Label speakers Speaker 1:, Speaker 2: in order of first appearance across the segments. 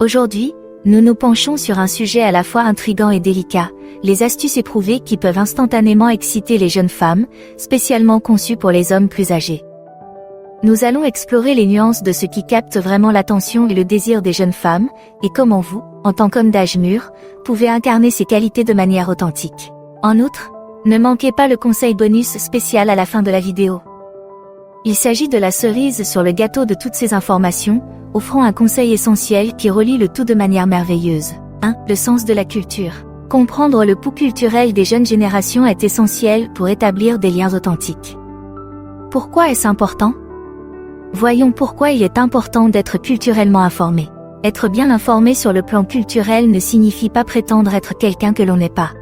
Speaker 1: Aujourd'hui, nous nous penchons sur un sujet à la fois intriguant et délicat, les astuces éprouvées qui peuvent instantanément exciter les jeunes femmes, spécialement conçues pour les hommes plus âgés. Nous allons explorer les nuances de ce qui capte vraiment l'attention et le désir des jeunes femmes, et comment vous, en tant qu'homme d'âge mûr, pouvez incarner ces qualités de manière authentique. En outre, ne manquez pas le conseil bonus spécial à la fin de la vidéo. Il s'agit de la cerise sur le gâteau de toutes ces informations, offrant un conseil essentiel qui relie le tout de manière merveilleuse. 1. Le sens de la culture. Comprendre le pouls culturel des jeunes générations est essentiel pour établir des liens authentiques. Pourquoi est-ce important ? Voyons pourquoi il est important d'être culturellement informé. Être bien informé sur le plan culturel ne signifie pas prétendre être quelqu'un que l'on n'est pas.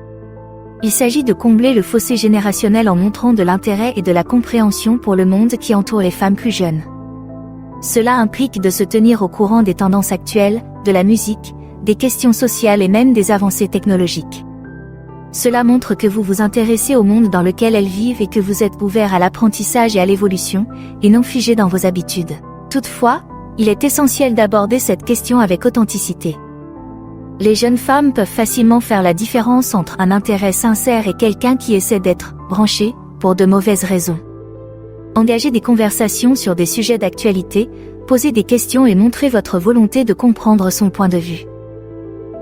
Speaker 1: Il s'agit de combler le fossé générationnel en montrant de l'intérêt et de la compréhension pour le monde qui entoure les femmes plus jeunes. Cela implique de se tenir au courant des tendances actuelles, de la musique, des questions sociales et même des avancées technologiques. Cela montre que vous vous intéressez au monde dans lequel elles vivent et que vous êtes ouvert à l'apprentissage et à l'évolution, et non figé dans vos habitudes. Toutefois, il est essentiel d'aborder cette question avec authenticité. Les jeunes femmes peuvent facilement faire la différence entre un intérêt sincère et quelqu'un qui essaie d'être branché, pour de mauvaises raisons. Engagez des conversations sur des sujets d'actualité, posez des questions et montrez votre volonté de comprendre son point de vue.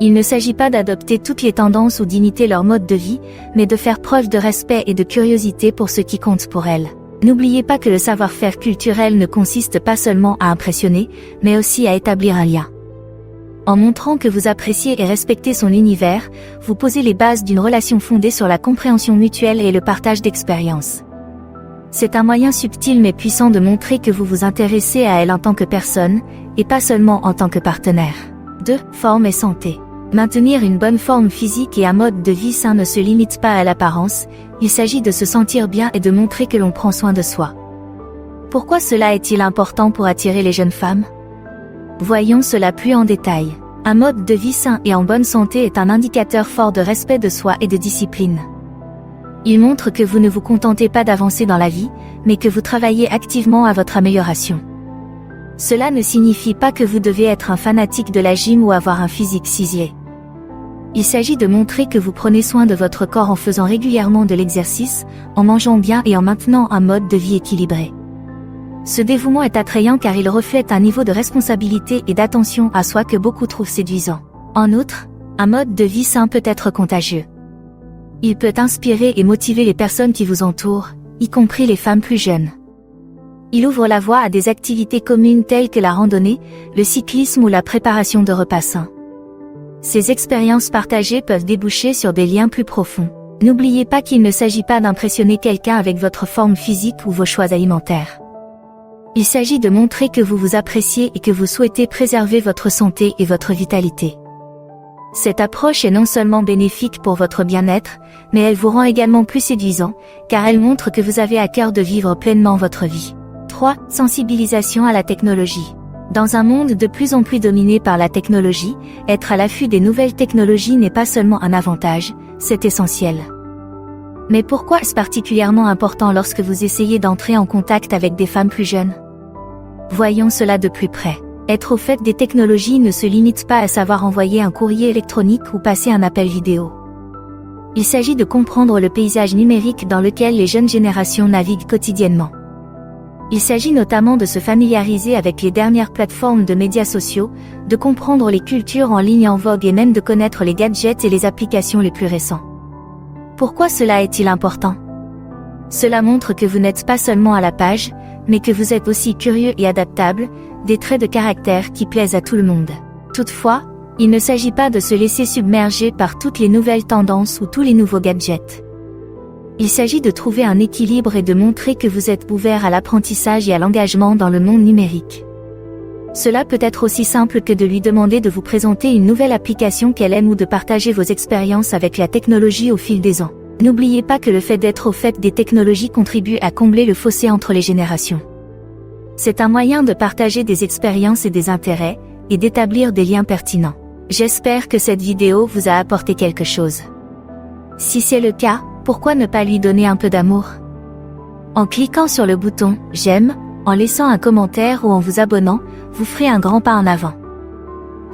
Speaker 1: Il ne s'agit pas d'adopter toutes les tendances ou d'imiter leur mode de vie, mais de faire preuve de respect et de curiosité pour ce qui compte pour elles. N'oubliez pas que le savoir-faire culturel ne consiste pas seulement à impressionner, mais aussi à établir un lien. En montrant que vous appréciez et respectez son univers, vous posez les bases d'une relation fondée sur la compréhension mutuelle et le partage d'expériences. C'est un moyen subtil mais puissant de montrer que vous vous intéressez à elle en tant que personne, et pas seulement en tant que partenaire. 2. Forme et santé. Maintenir une bonne forme physique et un mode de vie sain ne se limite pas à l'apparence, il s'agit de se sentir bien et de montrer que l'on prend soin de soi. Pourquoi cela est-il important pour attirer les jeunes femmes ? Voyons cela plus en détail. Un mode de vie sain et en bonne santé est un indicateur fort de respect de soi et de discipline. Il montre que vous ne vous contentez pas d'avancer dans la vie, mais que vous travaillez activement à votre amélioration. Cela ne signifie pas que vous devez être un fanatique de la gym ou avoir un physique ciselé. Il s'agit de montrer que vous prenez soin de votre corps en faisant régulièrement de l'exercice, en mangeant bien et en maintenant un mode de vie équilibré. Ce dévouement est attrayant car il reflète un niveau de responsabilité et d'attention à soi que beaucoup trouvent séduisant. En outre, un mode de vie sain peut être contagieux. Il peut inspirer et motiver les personnes qui vous entourent, y compris les femmes plus jeunes. Il ouvre la voie à des activités communes telles que la randonnée, le cyclisme ou la préparation de repas sains. Ces expériences partagées peuvent déboucher sur des liens plus profonds. N'oubliez pas qu'il ne s'agit pas d'impressionner quelqu'un avec votre forme physique ou vos choix alimentaires. Il s'agit de montrer que vous vous appréciez et que vous souhaitez préserver votre santé et votre vitalité. Cette approche est non seulement bénéfique pour votre bien-être, mais elle vous rend également plus séduisant, car elle montre que vous avez à cœur de vivre pleinement votre vie. 3. Sensibilisation à la technologie. Dans un monde de plus en plus dominé par la technologie, être à l'affût des nouvelles technologies n'est pas seulement un avantage, c'est essentiel. Mais pourquoi est-ce particulièrement important lorsque vous essayez d'entrer en contact avec des femmes plus jeunes ? Voyons cela de plus près. Être au fait des technologies ne se limite pas à savoir envoyer un courrier électronique ou passer un appel vidéo. Il s'agit de comprendre le paysage numérique dans lequel les jeunes générations naviguent quotidiennement. Il s'agit notamment de se familiariser avec les dernières plateformes de médias sociaux, de comprendre les cultures en ligne en vogue et même de connaître les gadgets et les applications les plus récents. Pourquoi cela est-il important ? Cela montre que vous n'êtes pas seulement à la page, mais que vous êtes aussi curieux et adaptable, des traits de caractère qui plaisent à tout le monde. Toutefois, il ne s'agit pas de se laisser submerger par toutes les nouvelles tendances ou tous les nouveaux gadgets. Il s'agit de trouver un équilibre et de montrer que vous êtes ouvert à l'apprentissage et à l'engagement dans le monde numérique. Cela peut être aussi simple que de lui demander de vous présenter une nouvelle application qu'elle aime ou de partager vos expériences avec la technologie au fil des ans. N'oubliez pas que le fait d'être au fait des technologies contribue à combler le fossé entre les générations. C'est un moyen de partager des expériences et des intérêts, et d'établir des liens pertinents. J'espère que cette vidéo vous a apporté quelque chose. Si c'est le cas, pourquoi ne pas lui donner un peu d'amour ? En cliquant sur le bouton « J'aime », en laissant un commentaire ou en vous abonnant, vous ferez un grand pas en avant.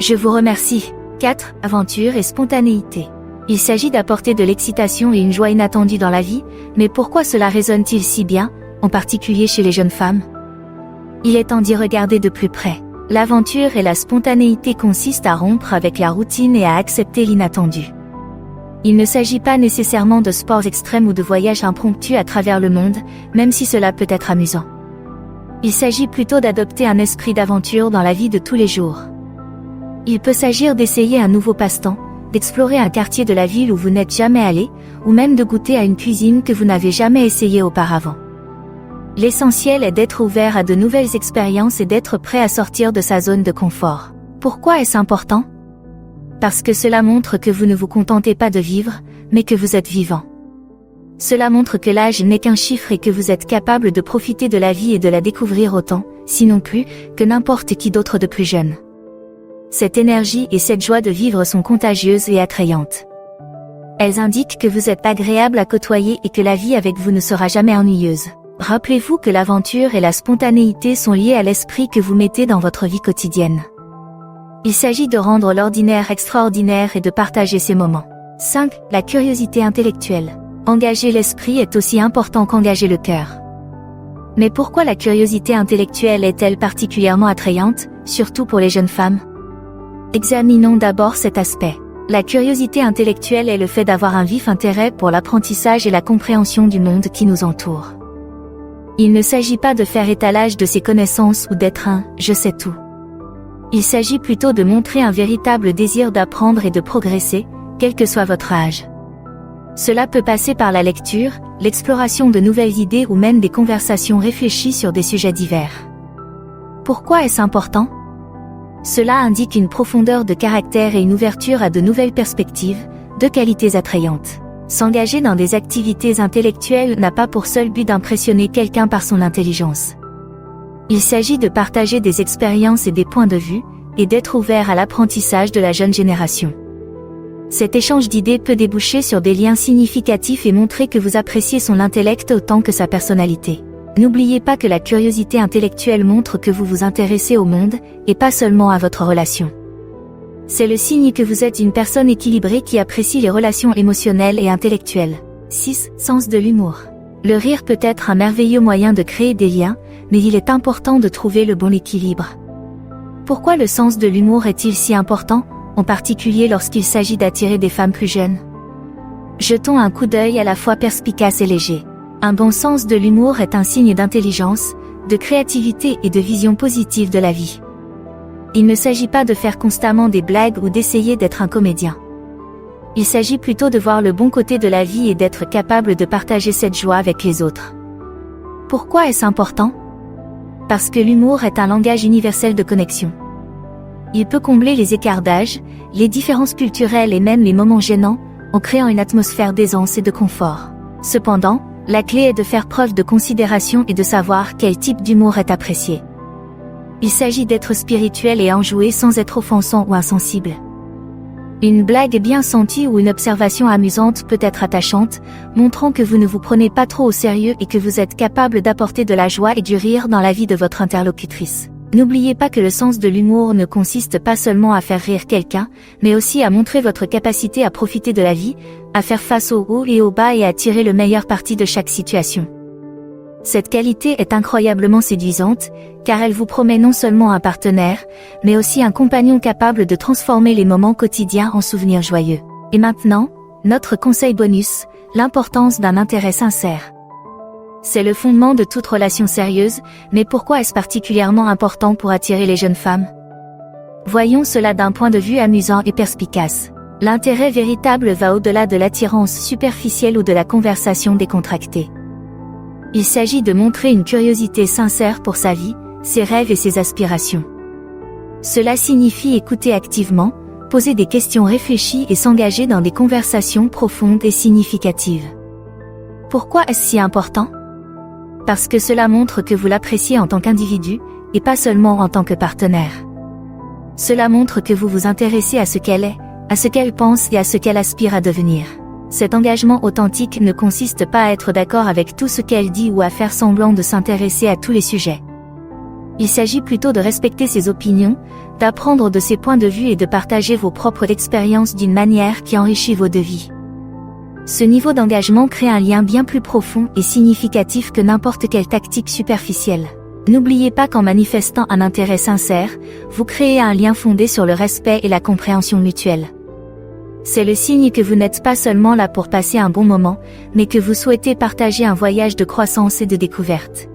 Speaker 1: Je vous remercie. 4. Aventure et spontanéité. Il s'agit d'apporter de l'excitation et une joie inattendue dans la vie, mais pourquoi cela résonne-t-il si bien, en particulier chez les jeunes femmes? Il est temps d'y regarder de plus près. L'aventure et la spontanéité consistent à rompre avec la routine et à accepter l'inattendu. Il ne s'agit pas nécessairement de sports extrêmes ou de voyages impromptus à travers le monde, même si cela peut être amusant. Il s'agit plutôt d'adopter un esprit d'aventure dans la vie de tous les jours. Il peut s'agir d'essayer un nouveau passe-temps, d'explorer un quartier de la ville où vous n'êtes jamais allé, ou même de goûter à une cuisine que vous n'avez jamais essayée auparavant. L'essentiel est d'être ouvert à de nouvelles expériences et d'être prêt à sortir de sa zone de confort. Pourquoi est-ce important? Parce que cela montre que vous ne vous contentez pas de vivre, mais que vous êtes vivant. Cela montre que l'âge n'est qu'un chiffre et que vous êtes capable de profiter de la vie et de la découvrir autant, sinon plus, que n'importe qui d'autre de plus jeune. Cette énergie et cette joie de vivre sont contagieuses et attrayantes. Elles indiquent que vous êtes agréable à côtoyer et que la vie avec vous ne sera jamais ennuyeuse. Rappelez-vous que l'aventure et la spontanéité sont liées à l'esprit que vous mettez dans votre vie quotidienne. Il s'agit de rendre l'ordinaire extraordinaire et de partager ces moments. 5. La curiosité intellectuelle. Engager l'esprit est aussi important qu'engager le cœur. Mais pourquoi la curiosité intellectuelle est-elle particulièrement attrayante, surtout pour les jeunes femmes? Examinons d'abord cet aspect. La curiosité intellectuelle est le fait d'avoir un vif intérêt pour l'apprentissage et la compréhension du monde qui nous entoure. Il ne s'agit pas de faire étalage de ses connaissances ou d'être un « je sais tout ». Il s'agit plutôt de montrer un véritable désir d'apprendre et de progresser, quel que soit votre âge. Cela peut passer par la lecture, l'exploration de nouvelles idées ou même des conversations réfléchies sur des sujets divers. Pourquoi est-ce important? Cela indique une profondeur de caractère et une ouverture à de nouvelles perspectives, deux qualités attrayantes. S'engager dans des activités intellectuelles n'a pas pour seul but d'impressionner quelqu'un par son intelligence. Il s'agit de partager des expériences et des points de vue, et d'être ouvert à l'apprentissage de la jeune génération. Cet échange d'idées peut déboucher sur des liens significatifs et montrer que vous appréciez son intellect autant que sa personnalité. N'oubliez pas que la curiosité intellectuelle montre que vous vous intéressez au monde, et pas seulement à votre relation. C'est le signe que vous êtes une personne équilibrée qui apprécie les relations émotionnelles et intellectuelles. 6. Sens de l'humour. Le rire peut être un merveilleux moyen de créer des liens, mais il est important de trouver le bon équilibre. Pourquoi le sens de l'humour est-il si important, en particulier lorsqu'il s'agit d'attirer des femmes plus jeunes? Jetons un coup d'œil à la fois perspicace et léger. Un bon sens de l'humour est un signe d'intelligence, de créativité et de vision positive de la vie. Il ne s'agit pas de faire constamment des blagues ou d'essayer d'être un comédien. Il s'agit plutôt de voir le bon côté de la vie et d'être capable de partager cette joie avec les autres. Pourquoi est-ce important? Parce que l'humour est un langage universel de connexion. Il peut combler les écarts d'âge, les différences culturelles et même les moments gênants, en créant une atmosphère d'aisance et de confort. Cependant, la clé est de faire preuve de considération et de savoir quel type d'humour est apprécié. Il s'agit d'être spirituel et enjoué sans être offensant ou insensible. Une blague bien sentie ou une observation amusante peut être attachante, montrant que vous ne vous prenez pas trop au sérieux et que vous êtes capable d'apporter de la joie et du rire dans la vie de votre interlocutrice. N'oubliez pas que le sens de l'humour ne consiste pas seulement à faire rire quelqu'un, mais aussi à montrer votre capacité à profiter de la vie, à faire face aux hauts et aux bas et à tirer le meilleur parti de chaque situation. Cette qualité est incroyablement séduisante, car elle vous promet non seulement un partenaire, mais aussi un compagnon capable de transformer les moments quotidiens en souvenirs joyeux. Et maintenant, notre conseil bonus, l'importance d'un intérêt sincère. C'est le fondement de toute relation sérieuse, mais pourquoi est-ce particulièrement important pour attirer les jeunes femmes? Voyons cela d'un point de vue amusant et perspicace. L'intérêt véritable va au-delà de l'attirance superficielle ou de la conversation décontractée. Il s'agit de montrer une curiosité sincère pour sa vie, ses rêves et ses aspirations. Cela signifie écouter activement, poser des questions réfléchies et s'engager dans des conversations profondes et significatives. Pourquoi est-ce si important? Parce que cela montre que vous l'appréciez en tant qu'individu, et pas seulement en tant que partenaire. Cela montre que vous vous intéressez à ce qu'elle est, à ce qu'elle pense et à ce qu'elle aspire à devenir. Cet engagement authentique ne consiste pas à être d'accord avec tout ce qu'elle dit ou à faire semblant de s'intéresser à tous les sujets. Il s'agit plutôt de respecter ses opinions, d'apprendre de ses points de vue et de partager vos propres expériences d'une manière qui enrichit vos deux vies. Ce niveau d'engagement crée un lien bien plus profond et significatif que n'importe quelle tactique superficielle. N'oubliez pas qu'en manifestant un intérêt sincère, vous créez un lien fondé sur le respect et la compréhension mutuelle. C'est le signe que vous n'êtes pas seulement là pour passer un bon moment, mais que vous souhaitez partager un voyage de croissance et de découverte.